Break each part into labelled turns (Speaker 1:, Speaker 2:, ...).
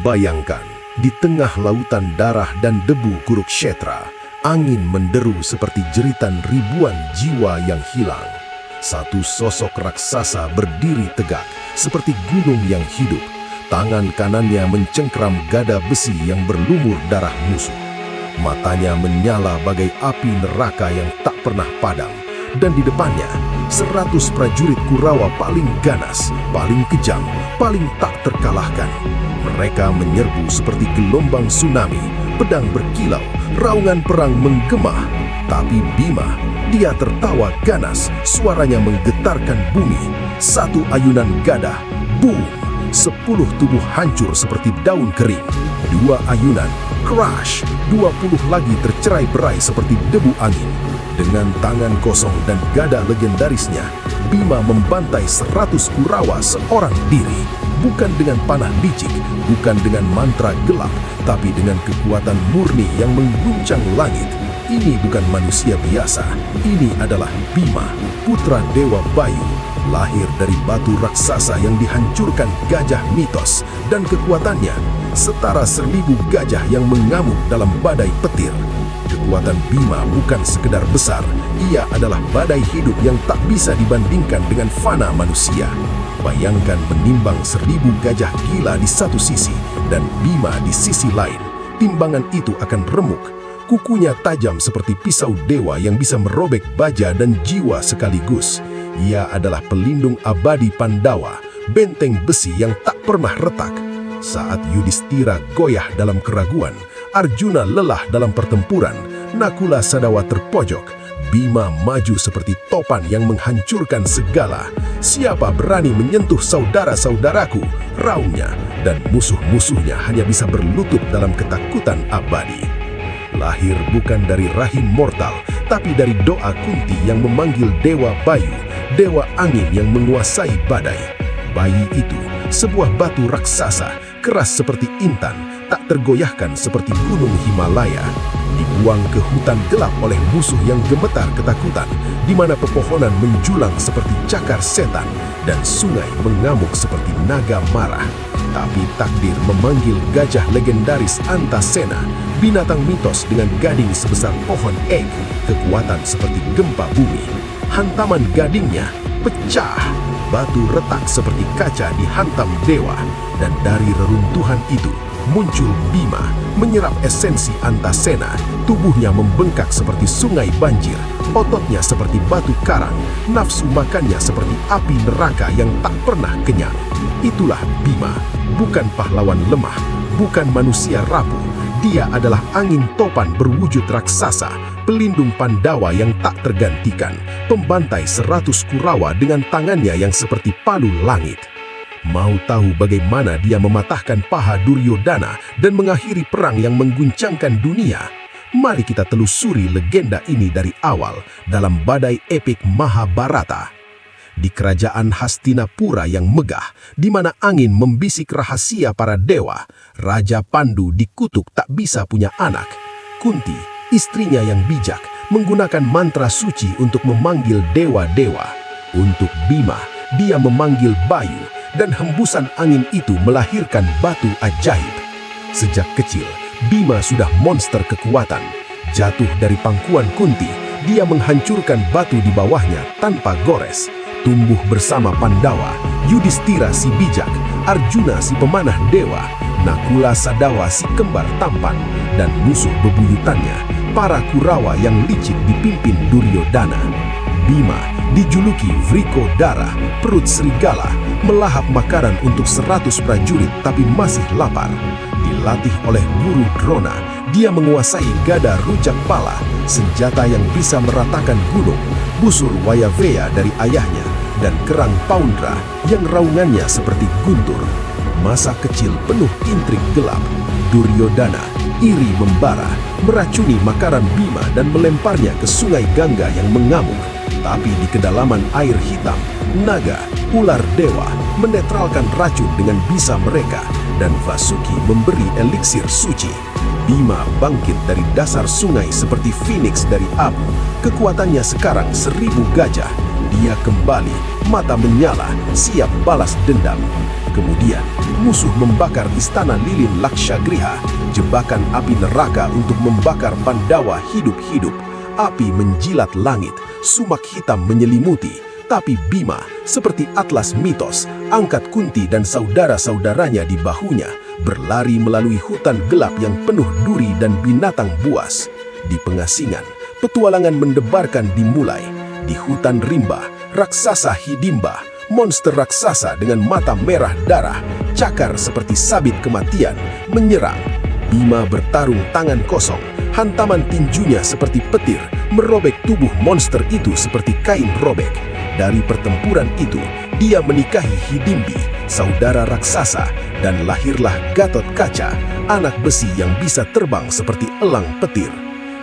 Speaker 1: Bayangkan, di tengah lautan darah dan debu Kurukshetra, angin menderu seperti jeritan ribuan jiwa yang hilang. Satu sosok raksasa berdiri tegak, seperti gunung yang hidup. Tangan kanannya mencengkram gada besi yang berlumur darah musuh. Matanya menyala bagai api neraka yang tak pernah padam. Dan di depannya, 100 prajurit Kurawa paling ganas, paling kejam, paling tak terkalahkan. Mereka menyerbu seperti gelombang tsunami, pedang berkilau, raungan perang menggema. Tapi Bima, dia tertawa ganas, suaranya menggetarkan bumi. Satu ayunan gada, boom! 10 tubuh hancur seperti daun kering. 2 ayunan, crash! 20 lagi tercerai-berai seperti debu angin. Dengan tangan kosong dan gada legendarisnya, Bima membantai 100 Kurawa seorang diri. Bukan dengan panah licik, bukan dengan mantra gelap, tapi dengan kekuatan murni yang mengguncang langit. Ini bukan manusia biasa, ini adalah Bima, putra Dewa Bayu, lahir dari batu raksasa yang dihancurkan gajah mitos, dan kekuatannya setara 1000 gajah yang mengamuk dalam badai petir. Kekuatan Bima bukan sekedar besar, ia adalah badai hidup yang tak bisa dibandingkan dengan fana manusia. Bayangkan menimbang 1000 gajah gila di satu sisi dan Bima di sisi lain. Timbangan itu akan remuk. Kukunya tajam seperti pisau dewa yang bisa merobek baja dan jiwa sekaligus. Ia adalah pelindung abadi Pandawa, benteng besi yang tak pernah retak. Saat Yudhistira goyah dalam keraguan, Arjuna lelah dalam pertempuran, Nakula Sadawa terpojok, Bima maju seperti topan yang menghancurkan segala. Siapa berani menyentuh saudara-saudaraku, raungnya, dan musuh-musuhnya hanya bisa berlutut dalam ketakutan abadi. Lahir bukan dari rahim mortal, tapi dari doa Kunti yang memanggil Dewa Bayu, Dewa Angin yang menguasai badai. Bayi itu, sebuah batu raksasa, keras seperti intan, tak tergoyahkan seperti gunung Himalaya. Dibuang ke hutan gelap oleh musuh yang gemetar ketakutan, di mana pepohonan menjulang seperti cakar setan, dan sungai mengamuk seperti naga marah. Tapi takdir memanggil gajah legendaris Antasena, binatang mitos dengan gading sebesar pohon ek, kekuatan seperti gempa bumi. Hantaman gadingnya pecah, batu retak seperti kaca dihantam dewa, dan dari reruntuhan itu muncul Bima, menyerap esensi Antasena. Tubuhnya membengkak seperti sungai banjir, ototnya seperti batu karang, nafsu makannya seperti api neraka yang tak pernah kenyang. Itulah Bima, bukan pahlawan lemah, bukan manusia rapuh. Dia adalah angin topan berwujud raksasa, pelindung Pandawa yang tak tergantikan, pembantai 100 Kurawa dengan tangannya yang seperti palu langit. Mau tahu bagaimana dia mematahkan paha Duryodhana dan mengakhiri perang yang mengguncangkan dunia? Mari kita telusuri legenda ini dari awal dalam badai epik Mahabharata. Di kerajaan Hastinapura yang megah, di mana angin membisik rahasia para dewa, Raja Pandu dikutuk tak bisa punya anak. Kunti, istrinya yang bijak, menggunakan mantra suci untuk memanggil dewa-dewa. Untuk Bima, dia memanggil Bayu, dan hembusan angin itu melahirkan batu ajaib. Sejak kecil, Bima sudah monster kekuatan. Jatuh dari pangkuan Kunti, dia menghancurkan batu di bawahnya tanpa gores. Tumbuh bersama Pandawa, Yudhistira si bijak, Arjuna si pemanah dewa, Nakula Sadawa si kembar tampan, dan musuh bebuyutannya, para Kurawa yang licik dipimpin Duryodhana. Bima dijuluki Vriko Darah, perut serigala, melahap makanan untuk 100 prajurit tapi masih lapar. Dilatih oleh guru Drona, dia menguasai gada rujak pala, senjata yang bisa meratakan gunung, busur Wayaveya dari ayahnya, dan kerang Paundra yang raungannya seperti guntur. Masa kecil penuh intrik gelap. Duryodhana iri membara, meracuni makanan Bima dan melemparnya ke sungai Gangga yang mengamuk. Tapi di kedalaman air hitam, naga, ular dewa menetralkan racun dengan bisa mereka, dan Vasuki memberi eliksir suci. Bima bangkit dari dasar sungai seperti Phoenix dari abu. Kekuatannya sekarang 1000 gajah. Dia kembali, mata menyala, siap balas dendam. Kemudian, musuh membakar istana lilin Lakshagriha, jebakan api neraka untuk membakar Pandawa hidup-hidup. Api menjilat langit, sumak hitam menyelimuti, tapi Bima, seperti atlas mitos, angkat Kunti dan saudara-saudaranya di bahunya, berlari melalui hutan gelap yang penuh duri dan binatang buas. Di pengasingan, petualangan mendebarkan dimulai. Di hutan rimba, raksasa Hidimba, monster raksasa dengan mata merah darah, cakar seperti sabit kematian, menyerang. Bima bertarung tangan kosong, hantaman tinjunya seperti petir, merobek tubuh monster itu seperti kain robek. Dari pertempuran itu, dia menikahi Hidimbi, saudara raksasa, dan lahirlah Gatotkaca, anak besi yang bisa terbang seperti elang petir.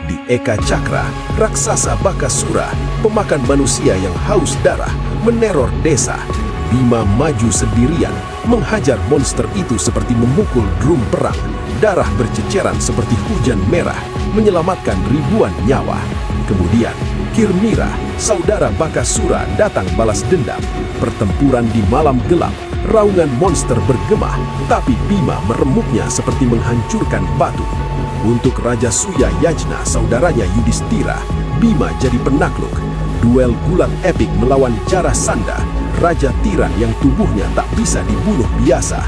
Speaker 1: Di Eka Cakra, raksasa Bakasura, pemakan manusia yang haus darah, meneror desa. Bima maju sendirian, menghajar monster itu seperti memukul drum perang. Darah berceceran seperti hujan merah, menyelamatkan ribuan nyawa. Kemudian, Kirmira, saudara Bakasura, datang balas dendam. Pertempuran di malam gelap, raungan monster bergema, tapi Bima meremuknya seperti menghancurkan batu. Untuk Raja Suya Yajna, saudaranya Yudhistira, Bima jadi penakluk. Duel gulat epik melawan Jarasandha, raja tiran yang tubuhnya tak bisa dibunuh biasa.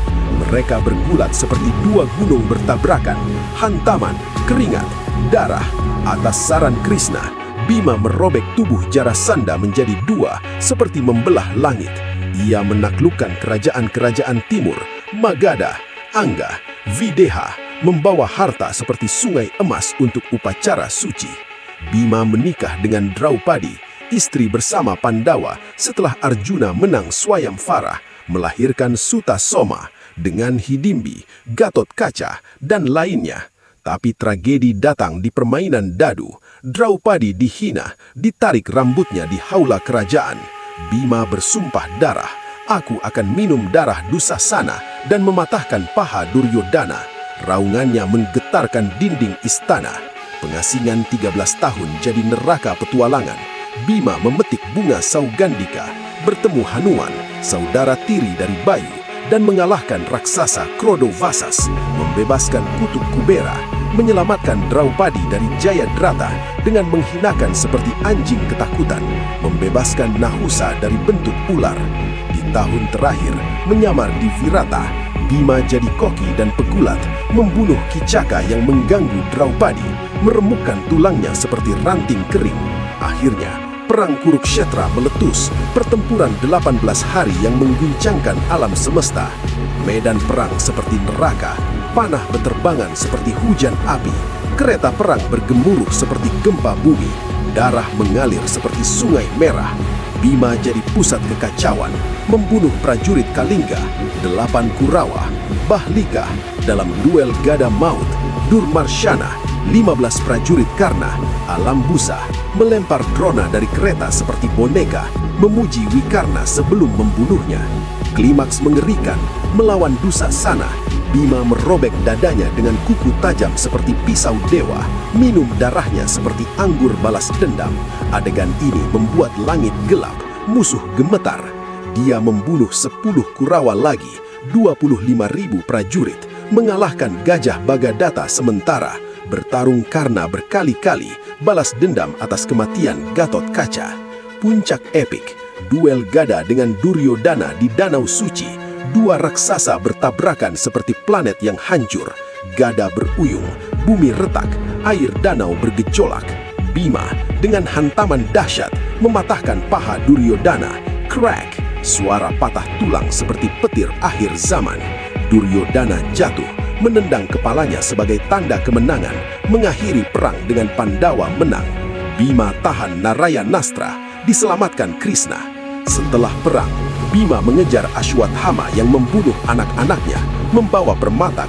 Speaker 1: Mereka bergulat seperti dua gunung bertabrakan, hantaman, keringat, darah. Atas saran Krishna, Bima merobek tubuh Jarasandha menjadi dua, seperti membelah langit. Ia menaklukkan kerajaan-kerajaan timur, Magadha, Angga, Videha, membawa harta seperti sungai emas untuk upacara suci. Bima menikah dengan Draupadi, istri bersama Pandawa setelah Arjuna menang Swayamvara, melahirkan Suta Soma dengan Hidimbi, Gatotkaca, dan lainnya. Tapi tragedi datang di permainan dadu. Draupadi dihina, ditarik rambutnya di haula kerajaan. Bima bersumpah darah, "Aku akan minum darah Dusasana dan mematahkan paha Duryodana." Raungannya menggetarkan dinding istana. Pengasingan 13 tahun jadi neraka petualangan. Bima memetik bunga Saugandika, bertemu Hanuman, saudara tiri dari Bayu, dan mengalahkan raksasa Krodovasas, membebaskan kutub Kubera, menyelamatkan Draupadi dari Jayadrata dengan menghinakan seperti anjing ketakutan, membebaskan Nahusa dari bentuk ular. Di tahun terakhir, menyamar di Virata, Bima jadi koki dan pegulat, membunuh Kicaka yang mengganggu Draupadi, meremukkan tulangnya seperti ranting kering. Akhirnya, perang Kurukshetra meletus, pertempuran 18 hari yang mengguncangkan alam semesta. Medan perang seperti neraka, panah beterbangan seperti hujan api, kereta perang bergemuruh seperti gempa bumi, darah mengalir seperti sungai merah. Bima jadi pusat kekacauan, membunuh prajurit Kalingga, 8 Kurawa, Bahlika dalam duel gada maut, Durmarshana, 15 prajurit Karna, Alam Busa, melempar Drona dari kereta seperti boneka, memuji Wikarna sebelum membunuhnya. Klimaks mengerikan, melawan Dusasana, Bima merobek dadanya dengan kuku tajam seperti pisau dewa, minum darahnya seperti anggur balas dendam. Adegan ini membuat langit gelap, musuh gemetar. Dia membunuh 10 Kurawa lagi, 25.000 prajurit, mengalahkan Gajah Bagadata sementara, bertarung Karna berkali-kali, balas dendam atas kematian Gatotkaca. Puncak epik, duel gada dengan Duryodana di Danau Suci. Dua raksasa bertabrakan seperti planet yang hancur. Gada beruyung, bumi retak, air danau bergejolak. Bima dengan hantaman dahsyat mematahkan paha Duryodana. Crack, suara patah tulang seperti petir akhir zaman. Duryodana jatuh, menendang kepalanya sebagai tanda kemenangan, mengakhiri perang dengan Pandawa menang. Bima tahan Narayanastra, diselamatkan Krishna. Setelah perang, Bima mengejar Ashwathama yang membunuh anak-anaknya, membawa permata